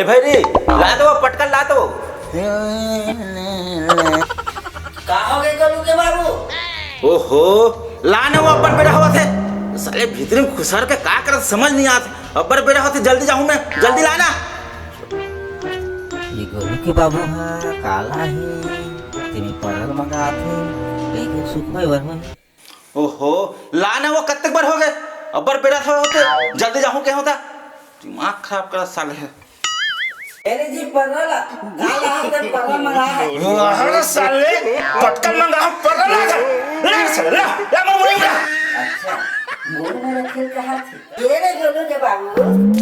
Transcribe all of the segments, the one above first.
ए भाई रे ला दो पटकन ला दो। का हो गए गोलू के बाबू? ओहो लाने वो अब्बर बेटा हुआ थे साले भीतर में घुसर के का करत समझ नहीं आत। अब्बर बेटा होते जल्दी जाऊं मैं, जल्दी लाना। ये गोलू के बाबू हा काला है तेरी पड़ल मंगाथे लेकिन सुख होय वर ओहो लाने वो कत्ते बार हो गए अब्बर बेटा था होते जल्दी जाऊं क्या होता। दिमाग खराब कर साले है। अरे जी पड़ल काला है पड़ल मंगा है। अरे साले पटकन मंगा पटकन ला साले ला मोड़ अच्छा मोड़ में रखे कहां थे ये रे गोलू के बाबू?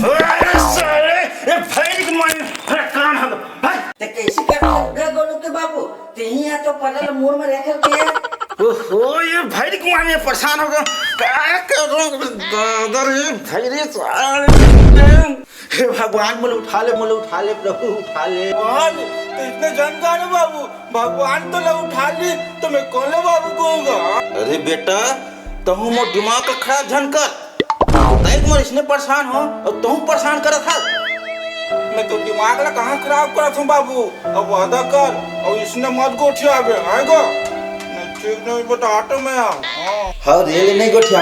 अरे साले ये भाई की मन काम है ते कैसे कर गए गोलू के बाबू? तेही या तो पड़ल मोड़ में रखे के। ओहो ये भाई की मन में परेशान हो गया क्या करूं दादर ये भाई रे साले हे भगवान मुझे उठा ले प्रभु उठा ले। भगवान तो इतने जानकार है बाबू, भगवान तो ना उठा ली तो मैं कौन ले बाबू कहूँगा? अरे बेटा तुम मो दिमाग का खराब झनकर तैक मोर इसने परेशान हो और तुम परेशान करत था। मैं तो दिमाग ला कहाँ खराब करत हूँ बाबू? अब वादा कर और इसने मत गोठिया आवे आएगा नहीं ठीक नहीं बेटा ऑटो में आ। हाँ रेल नहीं गोठिया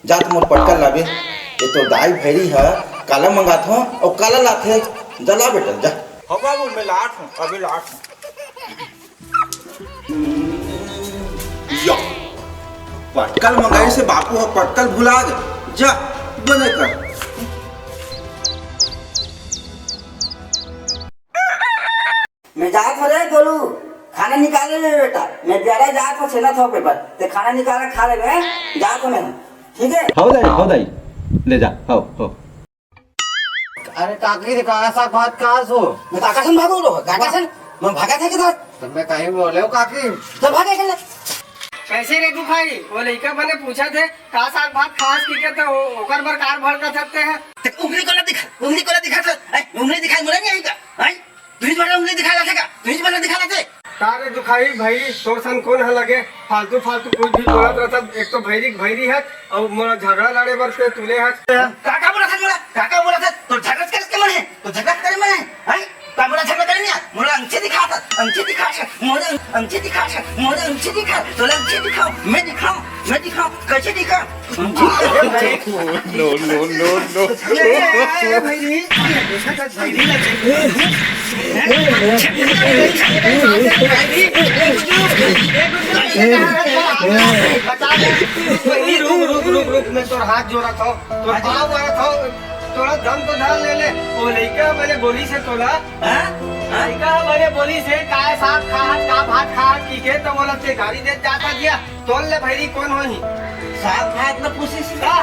जा तुम मोर पटका लावे ये तो दाई भैरी है काला मंगात हो और काला लाथे जला बेटा जा। हाँ बाबू मैं लाट हूँ अभी लाट हूँ। या पटकल मंगाई से बापू हो पटकल भुला गए जा बने कर। मैं जात हो रे गोलू खाना निकाले रे बेटा। मैं जरा जात हो छेना थो पेपर ते खाना निकाल खा ले मैं जात हो मैं ठीक है। हो दाई ले जा हो। अरे काकी रे कहाँ सा बात कहाँ सो? मैं काकासन भागो रो काकासन मैं भागा था किधर तो मैं कहीं बोले हो काकी? तो भागे चले। कैसे रे तू भाई वो लड़का मैंने पूछा थे का साग भात खास की कहते हो ओकर बर कार भर कर सकते हैं। उंगली को दिखा तो उंगली दिखाई मुझे नहीं आएगा आई तुझ बड़ा उंगली दिखा लाते का तुझ बड़ा दिखा लाते का रे दुखाई भाई तोर सन कौन है लगे फालतू कुछ भी बोलत रहता। एक तो भैरी है और मोरा झगड़ा लड़े बर से तुले है। काका बोला था तो झगड़ा करके मने तो झगड़ा करे मने आई का बोला झगड़ा करे नहीं मोरा अंचे दिखा मोरा अंचे दिखा तो अंचे दिखाओ मैं दिखाऊं कैसे दिखा नो भैरी रुक मैं तोर हाथ जोड़ा था तो पाँव वाला था थोड़ा दम तो धर ले वो लड़का मैंने बोली से तोला लड़का मैंने बोली से काय साग खात का भात खात की के तो बोला ते गाड़ी दे जाता गया तोल ले भैरी कौन होही साथ भात न पूछी का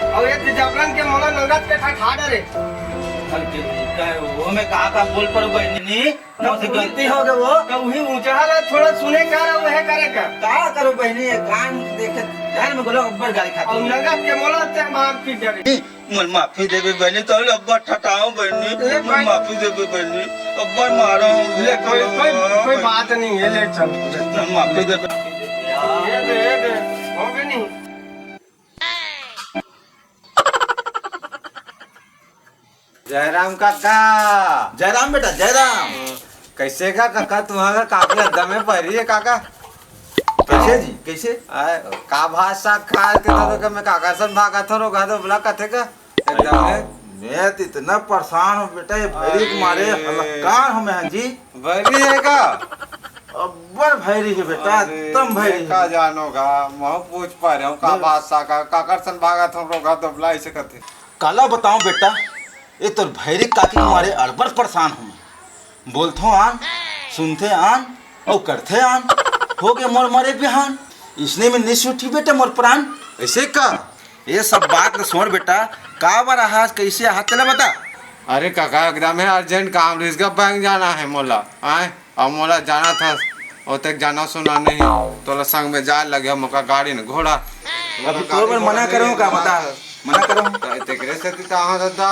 और ये जबरन के मोला नगद के खा डरे वो मैं कहा बोल पर बहनी ना उसे गलती हो गई वो तो वही ऊंचा है थोड़ा सुने का रहा वह करे का क्या करो बहनी कान देखे ध्यान में बोलो अब्बर गाली और खाती नगद के मोला ते मार पी डरे मन माफी देवे बहनी तो अब्बर ठटाओ बहनी मन माफी देवे बहनी अब्बर मारो ले कोई बात नहीं है ले चल माफी देवे दे हो गई नहीं जयराम काका। जयराम बेटा जयराम। कैसे का काका तुम्हारा काफी हद्दा में पड़ी है काका? कैसे जी कैसे का भात साग खा के तो मैं काका सन भागा था रोगा तो बोला कथे का एकदम ने मैं तो इतना परेशान हूँ बेटा ये भैरी के मारे हलकान हूँ मैं जी। बड़ी है का? अब्बर भैरी है बेटा एकदम भैरी का है। जानोगा मैं पूछ पा रहा हूँ का भात साग का काका सन भागा था रोगा तो बोला ऐसे कथे। काला बताऊं बेटा ये तो भैरी काकी के मारे अड़बड़ परेशान हूँ मैं। बोलते आन सुनते आन और करते आन हो गए मोर मारे बिहान इसने में निश उठी बेटा मोर प्राण ऐसे का ये सब बात न सुन बेटा का बार आहाज कैसे हाथ चला बता। अरे काका एकदम है अर्जेंट काम रिजर्व बैंक जाना है मोला आए और मोला जाना था और तक जाना सुना नहीं तो संग में जा लगे मौका गाड़ी ने घोड़ा अभी तो मैं मना करूँ का बता मना करूँ तेरे से कहाँ दादा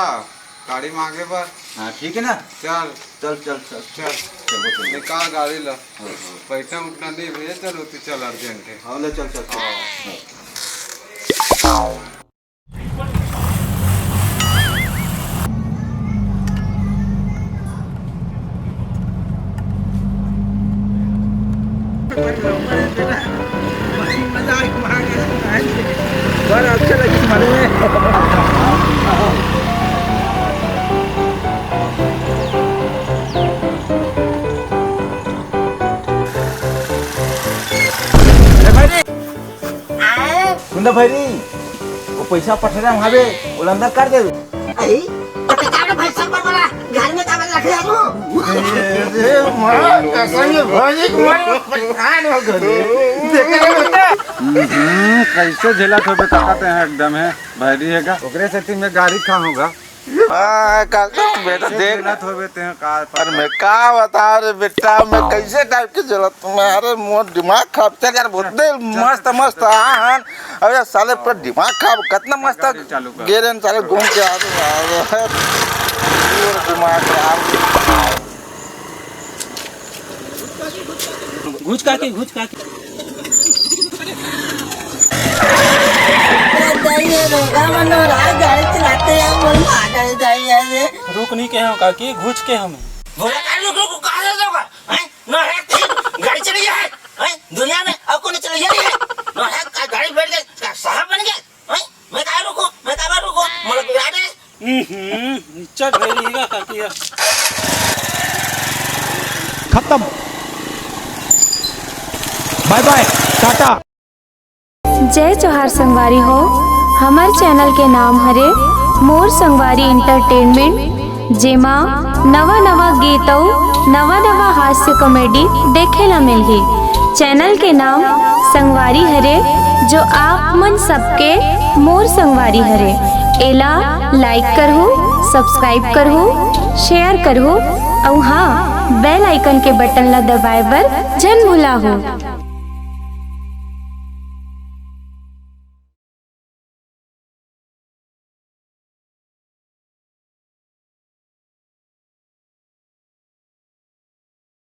गाड़ी मांगे पर। हाँ ठीक है ना चल चल चल चल चल चल निकाल गाड़ी ला पैसा उतना नहीं भेजे चलो तू चल अर्जेंट है। हाँ ले चल चल बड़ा अच्छा लगी मालूम है। सुंदर भैरी वो पैसा पठेरा वहाँ पे उलंदा कर दे आई तो किताब भाई सब पर बड़ा घर में कागज रख लिया कैसे झेलत हो काका ते हैं एकदम है भैरी है का ओकरे से में गाड़ी कहाँ होगा बेटा देख झेलत हो ते हैं कार पर मैं का बता रे बेटा मैं कैसे टाइप की जरूरत तुम्हारे मोर दिमाग खराब चल यार बहुत मस्त मस्त आन अरे साले पर दिमाग खराब कितना मस्त चालू कर। गेरन साले घूम के आ रहे दिमाग खराब घुच का के गाड़ी चलाते हैं बोल मार जाइए रुक नहीं के हम काकी घुच के हमें बोला रुक कहाँ से जाओगा हैं नो है गाड़ी चली है हैं दुनिया में अब कौन चली है नो है गाड़ी बैठ गए साहब बन गए हैं मैं कहाँ रुको मुझे बिगाड़ दे चट भैरी काकी खत्म बाय बाय टाटा। जय जोहार संगवारी हो। हमार चैनल के नाम हरे मोर संगवारी इंटरटेनमेंट, जेमा नवा नवा गीत और नवा नवा हास्य कॉमेडी देखे ला मिलही। चैनल के नाम संगवारी हरे, जो आप मन सबके मोर संगवारी हरे। एला लाइक करहु, सब्सक्राइब करहु, शेयर करहु और हाँ बेल आइकन के बटन ला दबाए बर जन भुला हो।